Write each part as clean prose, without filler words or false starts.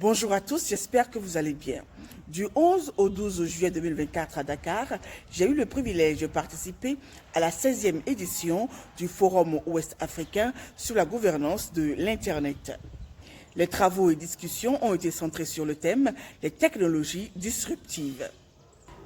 Bonjour à tous, j'espère que vous allez bien. Du 11 au 12 juillet 2024 à Dakar, j'ai eu le privilège de participer à la 16e édition du Forum Ouest africain sur la gouvernance de l'Internet. Les travaux et discussions ont été centrés sur le thème « Les technologies disruptives ».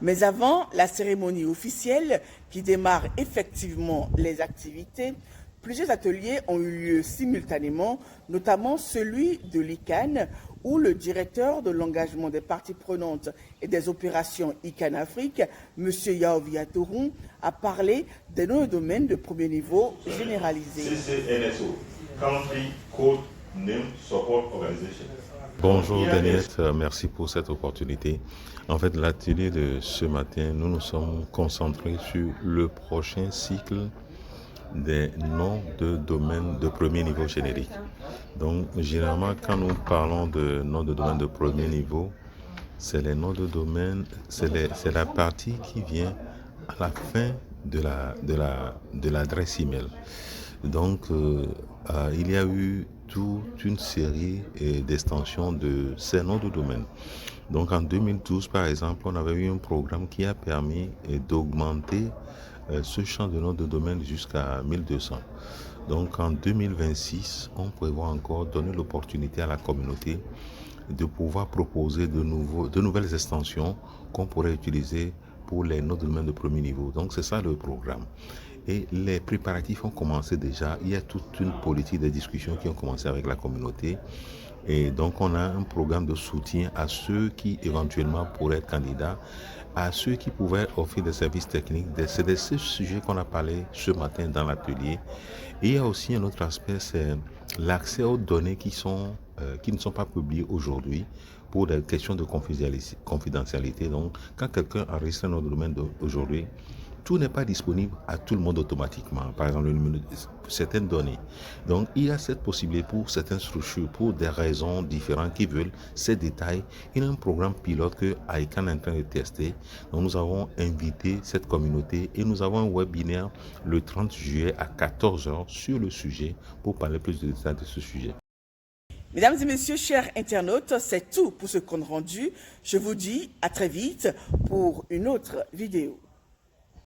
Mais avant la cérémonie officielle qui démarre effectivement les activités, plusieurs ateliers ont eu lieu simultanément, notamment celui de l'ICANN, où le directeur de l'engagement des parties prenantes et des opérations ICANN Afrique, M. Yao Viatourou, a parlé des noms de domaines de premier niveau généralisés. CCNSO, Country Code Name Support Organization. Bonjour Daniel, merci pour cette opportunité. En fait, l'atelier de ce matin, nous nous sommes concentrés sur le prochain cycle des noms de domaines de premier niveau générique. Donc, généralement, quand nous parlons de noms de domaine de premier niveau, c'est les noms de domaine, c'est la partie qui vient à la fin de l'adresse email. Donc, il y a eu toute une série d'extensions de ces noms de domaine. Donc, en 2012, par exemple, on avait eu un programme qui a permis d'augmenter ce champ de noms de domaine jusqu'à 1200. Donc, en 2026, on prévoit encore donner l'opportunité à la communauté de pouvoir proposer de nouvelles extensions qu'on pourrait utiliser pour les noms de domaine de premier niveau. Donc, c'est ça le programme. Et les préparatifs ont commencé déjà. Il y a toute une politique de discussion qui ont commencé avec la communauté. Et donc, on a un programme de soutien à ceux qui éventuellement pourraient être candidats, à ceux qui pouvaient offrir des services techniques. C'est de ce sujet qu'on a parlé ce matin dans l'atelier. Et il y a aussi un autre aspect, c'est l'accès aux données qui ne sont pas publiées aujourd'hui pour des questions de confidentialité. Donc, quand quelqu'un enregistre notre domaine aujourd'hui, tout n'est pas disponible à tout le monde automatiquement, par exemple le numéro de certaines données. Donc il y a cette possibilité pour certaines structures, pour des raisons différentes qui veulent ces détails. Il y a un programme pilote que ICANN est en train de tester. Donc nous avons invité cette communauté et nous avons un webinaire le 30 juillet à 14h sur le sujet pour parler plus de détails de ce sujet. Mesdames et messieurs, chers internautes, c'est tout pour ce compte rendu. Je vous dis à très vite pour une autre vidéo.